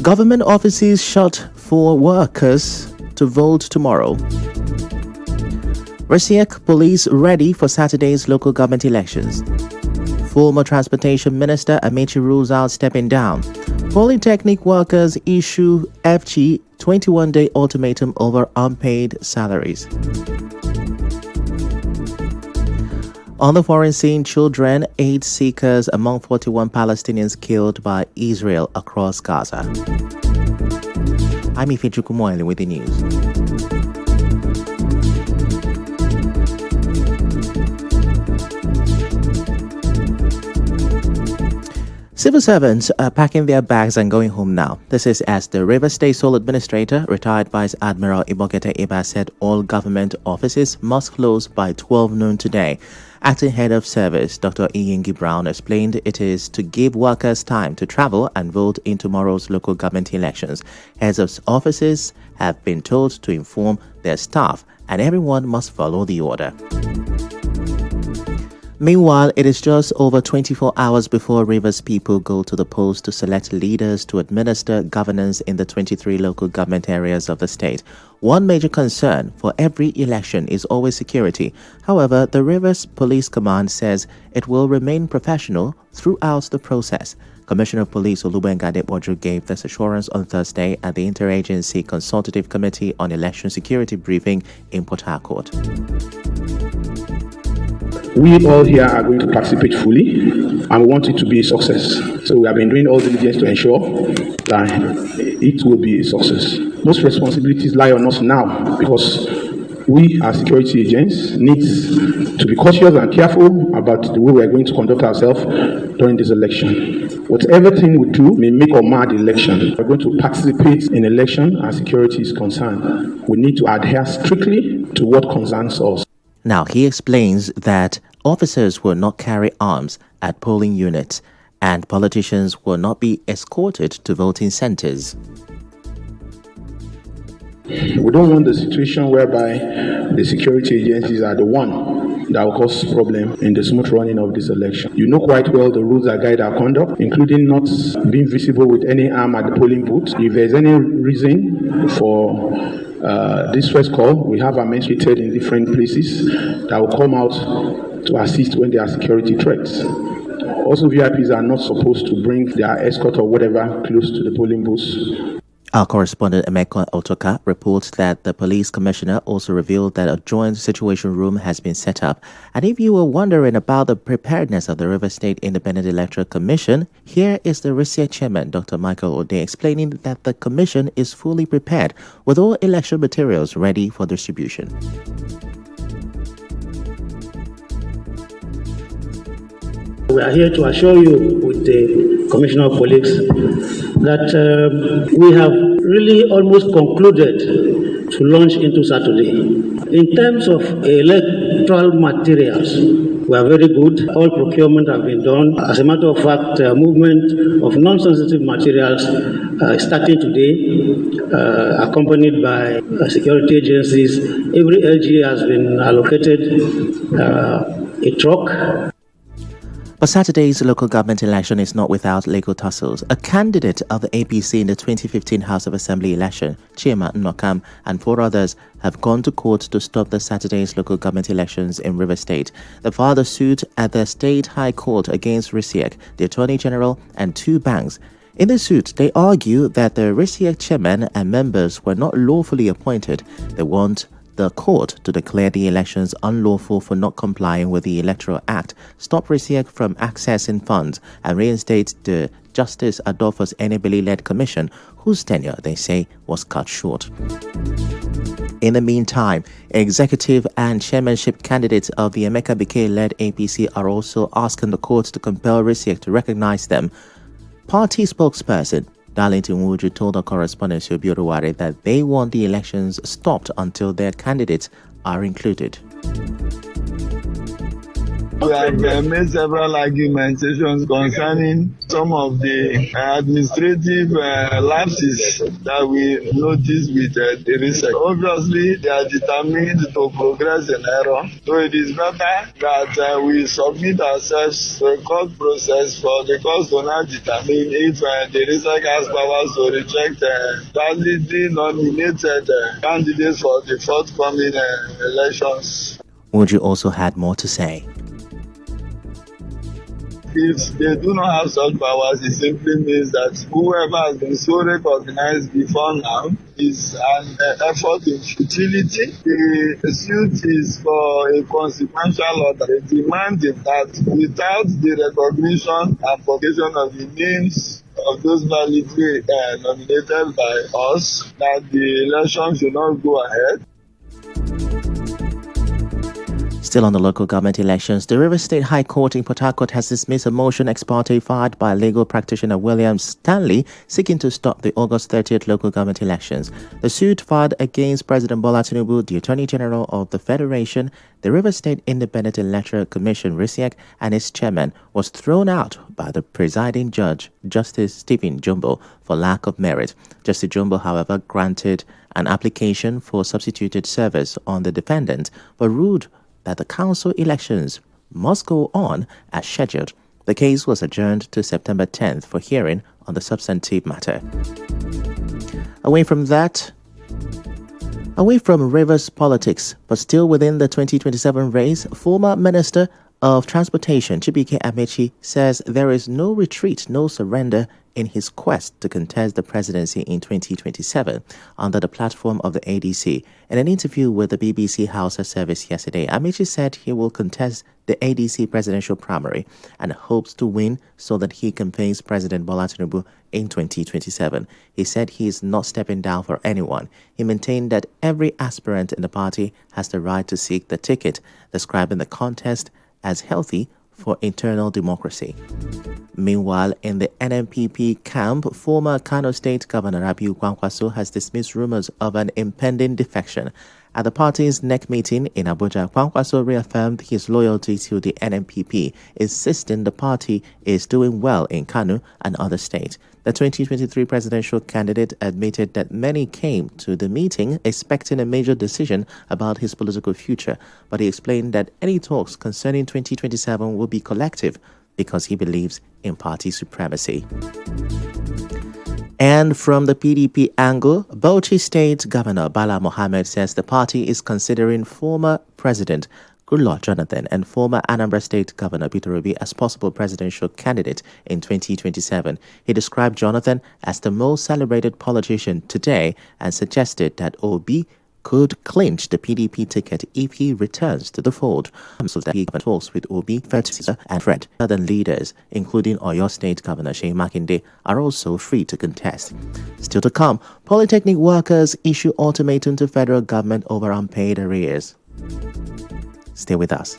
Government offices shut for workers to vote tomorrow. Resiek police ready for Saturday's local government elections. Former Transportation Minister Amechi rules out stepping down. Polytechnic workers issue FG 21-day ultimatum over unpaid salaries. On the foreign scene, children, aid seekers among 41 Palestinians killed by Israel across Gaza. I'm Ifechukwu Muonyili with the news. Civil servants are packing their bags and going home now. This is as the Rivers State Sole Administrator, retired Vice Admiral Ibokete Iba, said all government offices must close by 12 noon today. Acting Head of Service, Dr. Iyingi Brown, explained it is to give workers time to travel and vote in tomorrow's local government elections. Heads of offices have been told to inform their staff, and everyone must follow the order. Meanwhile, it is just over 24 hours before Rivers people go to the polls to select leaders to administer governance in the 23 local government areas of the state. One major concern for every election is always security. However, the Rivers Police Command says it will remain professional throughout the process. Commissioner of Police Olubenga Adeboju gave this assurance on Thursday at the Interagency Consultative Committee on Election Security briefing in Port Harcourt. We all here are going to participate fully, and we want it to be a success. So we have been doing all diligence to ensure that it will be a success. Most responsibilities lie on us now because we as security agents need to be cautious and careful about the way we are going to conduct ourselves during this election. Whatever thing we do may make or mar the election. We're going to participate in election as security is concerned. We need to adhere strictly to what concerns us. Now, he explains that officers will not carry arms at polling units and politicians will not be escorted to voting centers. We don't want the situation whereby the security agencies are the one that will cause problem in the smooth running of this election. You know quite well the rules that guide our conduct, including not being visible with any arm at the polling booth. If there's any reason for this first call, we have administrated in different places that will come out to assist when there are security threats. Also, VIPs are not supposed to bring their escort or whatever close to the polling booths. Our correspondent Emeka Otoka reports that the police commissioner also revealed that a joint situation room has been set up. And if you were wondering about the preparedness of the Rivers State Independent Electoral Commission, here is the RISIA chairman, Dr. Michael Ode, explaining that the commission is fully prepared with all election materials ready for distribution. We are here to assure you with the Commissioner of Police that we have really almost concluded to launch into Saturday. In terms of electoral materials, we are very good. All procurement have been done. As a matter of fact, movement of non-sensitive materials starting today, accompanied by security agencies. Every LG has been allocated a truck. But Saturday's local government election is not without legal tussles. A candidate of the APC in the 2015 House of Assembly election, Chima Nnokam, and 4 others have gone to court to stop the Saturday's local government elections in Rivers State. They filed a suit at the State High Court against Risiek, the Attorney General, and 2 banks. In the suit, they argue that the Risiek chairman and members were not lawfully appointed. They want the court to declare the elections unlawful for not complying with the Electoral Act, stop Risiek from accessing funds, and reinstate the Justice Adolphus Enebeli-led commission, whose tenure, they say, was cut short. In the meantime, executive and chairmanship candidates of the Emeka Bike-led APC are also asking the courts to compel Risiek to recognize them. Party spokesperson Darlington Wuju told our correspondent Shobi Oruware that they want the elections stopped until their candidates are included. We have made several argumentations concerning some of the administrative lapses that we noticed with the research. Obviously, they are determined to progress in error, so it is better that we submit ourselves to a court process for the court to now determine if the research has powers to reject validly nominated candidates for the forthcoming elections. Uju also had more to say. If they do not have such powers, it simply means that whoever has been so recognized before now is an effort in futility. The suit is for a consequential order, demanding that without the recognition and publication of the names of those validly nominated by us, that the election should not go ahead. Still on the local government elections, the Rivers State High Court in Port Harcourt has dismissed a motion ex parte filed by legal practitioner William Stanley seeking to stop the August 30th local government elections. The suit filed against President Bola Tinubu, the Attorney General of the Federation, the Rivers State Independent Electoral Commission (RISIEC) and its chairman was thrown out by the presiding judge, Justice Stephen Jumbo, for lack of merit. Justice Jumbo, however, granted an application for substituted service on the defendant, but ruled that the council elections must go on as scheduled. The case was adjourned to September 10th for hearing on the substantive matter. Away from Rivers politics, but still within the 2027 race, former Minister of Transportation Chibike Amechi says there is no retreat, no surrender in his quest to contest the presidency in 2027 under the platform of the ADC. In an interview with the BBC Hausa service yesterday, Amechi said he will contest the ADC presidential primary and hopes to win so that he can face President Bola Tinubu in 2027. He said he is not stepping down for anyone. He maintained that every aspirant in the party has the right to seek the ticket, describing the contest as healthy for internal democracy. Meanwhile, in the NNPP camp, former Kano State Governor Rabiu Kwankwaso has dismissed rumors of an impending defection. At the party's NEC meeting in Abuja, Kwankwaso reaffirmed his loyalty to the NNPP, insisting the party is doing well in Kano and other states. The 2023 presidential candidate admitted that many came to the meeting expecting a major decision about his political future, but he explained that any talks concerning 2027 will be collective because he believes in party supremacy. And from the PDP angle, Bauchi State Governor Bala Mohammed says the party is considering former President Goodluck Jonathan and former Anambra State Governor Peter Obi as possible presidential candidate in 2027. He described Jonathan as the most celebrated politician today and suggested that Obi could clinch the PDP ticket if he returns to the fold. So that he talks with Obi, Fertilizer and Fred. Other leaders, including Oyo State Governor Seyi Makinde, are also free to contest. Still to come, Polytechnic workers issue ultimatum to federal government over unpaid arrears. Stay with us.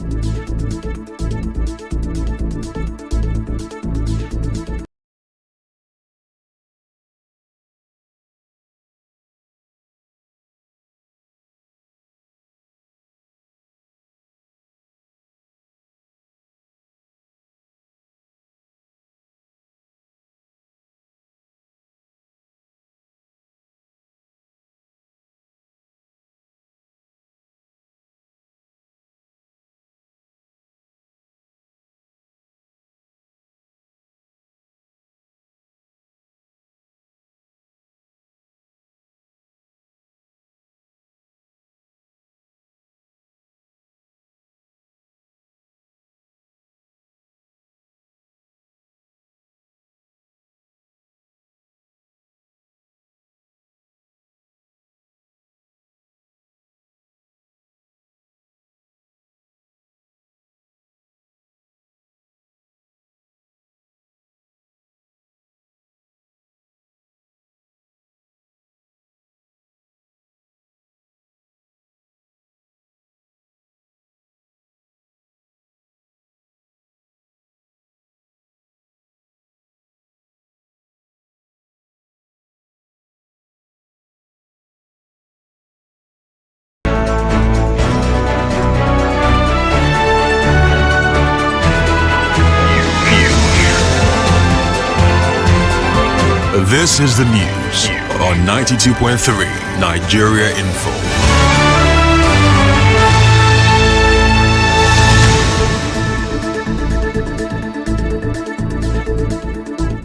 This is the news on 92.3 Nigeria Info.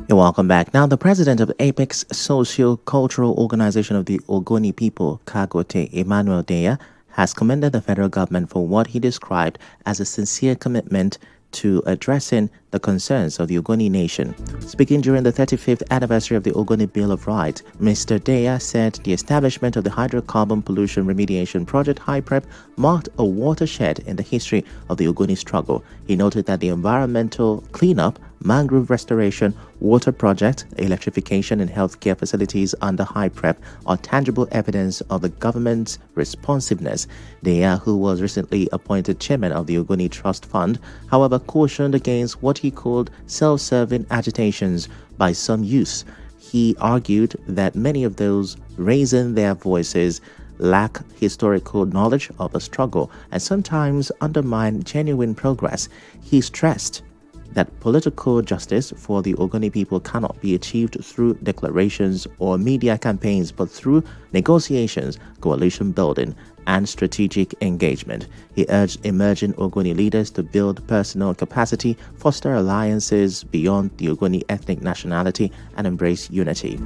You're welcome back. Now, the president of Apex Socio-Cultural Organization of the Ogoni People, Kagote, Emmanuel Deya, has commended the federal government for what he described as a sincere commitment to addressing the concerns of the Ogoni nation. Speaking during the 35th anniversary of the Ogoni Bill of Rights, Mr. Deya said the establishment of the Hydrocarbon Pollution Remediation Project HYPREP marked a watershed in the history of the Ogoni struggle. He noted that the environmental cleanup, mangrove restoration, water project, electrification and healthcare facilities under HYPREP are tangible evidence of the government's responsiveness. Deya, who was recently appointed chairman of the Ogoni Trust Fund, however, cautioned against what he called self-serving agitations by some youths. He argued that many of those raising their voices lack historical knowledge of the struggle and sometimes undermine genuine progress. He stressed that political justice for the Ogoni people cannot be achieved through declarations or media campaigns, but through negotiations, coalition building, and strategic engagement. He urged emerging Ogoni leaders to build personal capacity, foster alliances beyond the Ogoni ethnic nationality, and embrace unity.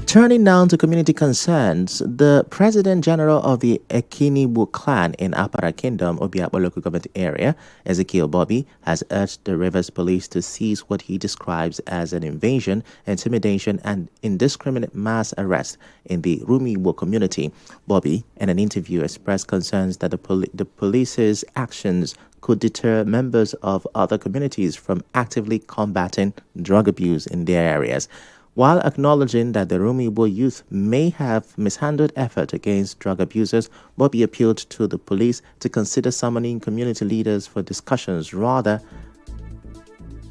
Turning now to community concerns, the President General of the Ekinibu clan in Apara Kingdom, Obiakpo local government area, Ezekiel Bobby, has urged the Rivers Police to cease what he describes as an invasion, intimidation, and indiscriminate mass arrest in the Rumiwo community. Bobby, in an interview, expressed concerns that the police's actions could deter members of other communities from actively combating drug abuse in their areas. While acknowledging that the Rumibo youth may have mishandled effort against drug abusers, Bobby appealed to the police to consider summoning community leaders for discussions rather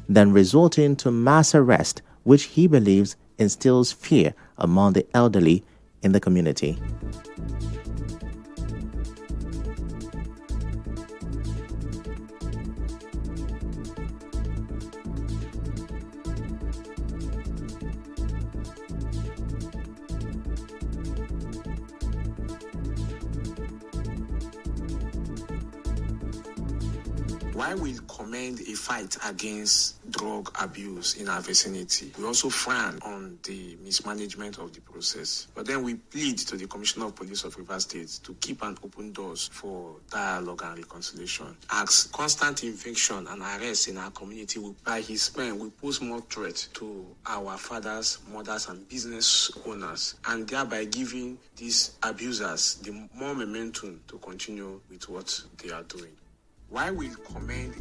than resorting to mass arrest, which he believes instills fear among the elderly in the community. While we commend a fight against drug abuse in our vicinity, we also frown on the mismanagement of the process. But then we plead to the Commissioner of Police of Rivers State to keep an open doors for dialogue and reconciliation. As constant eviction and arrest in our community by his men will pose more threat to our fathers, mothers, and business owners, and thereby giving these abusers the more momentum to continue with what they are doing. Why we commend.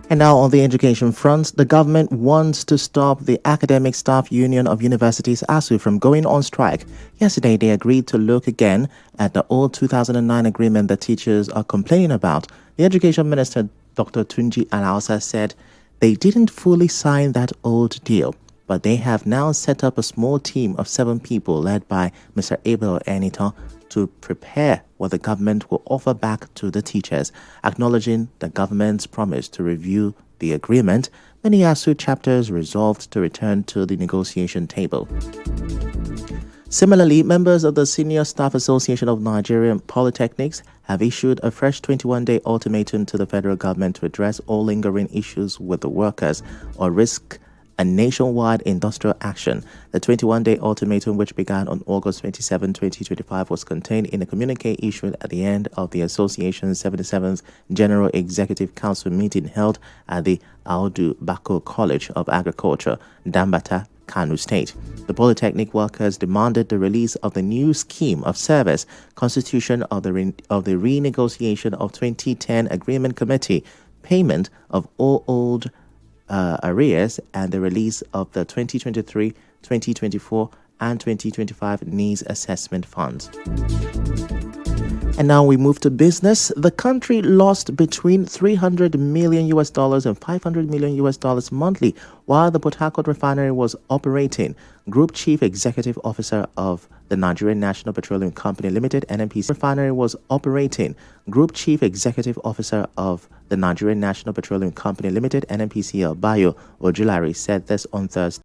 And now on the education front, the government wants to stop the Academic Staff Union of Universities ASU from going on strike. Yesterday, they agreed to look again at the old 2009 agreement that teachers are complaining about. The Education Minister, Dr. Tunji Alausa, said they didn't fully sign that old deal, but they have now set up a small team of 7 people led by Mr. Abel Enito to prepare what the government will offer back to the teachers. Acknowledging the government's promise to review the agreement, many ASU chapters resolved to return to the negotiation table. Similarly, members of the Senior Staff Association of Nigerian Polytechnics have issued a fresh 21-day ultimatum to the federal government to address all lingering issues with the workers or risk a nationwide industrial action. The 21-day ultimatum, which began on August 27, 2025, was contained in a communique issued at the end of the association's 77th General Executive Council meeting held at the Audu Bako College of Agriculture, Dambata, Kano State. The Polytechnic workers demanded the release of the new scheme of service, constitution of the renegotiation of 2010 Agreement Committee, payment of all old arrears, and the release of the 2023, 2024, and 2025 needs assessment funds. And now we move to business. The country lost between $300 million and $500 million monthly while the Port Harcourt refinery was operating. Group Chief Executive Officer of the Nigerian National Petroleum Company Limited (NNPC) refinery was operating. Group Chief Executive Officer of the Nigerian National Petroleum Company Limited (NNPCL) Bayo Ojulari said this on Thursday.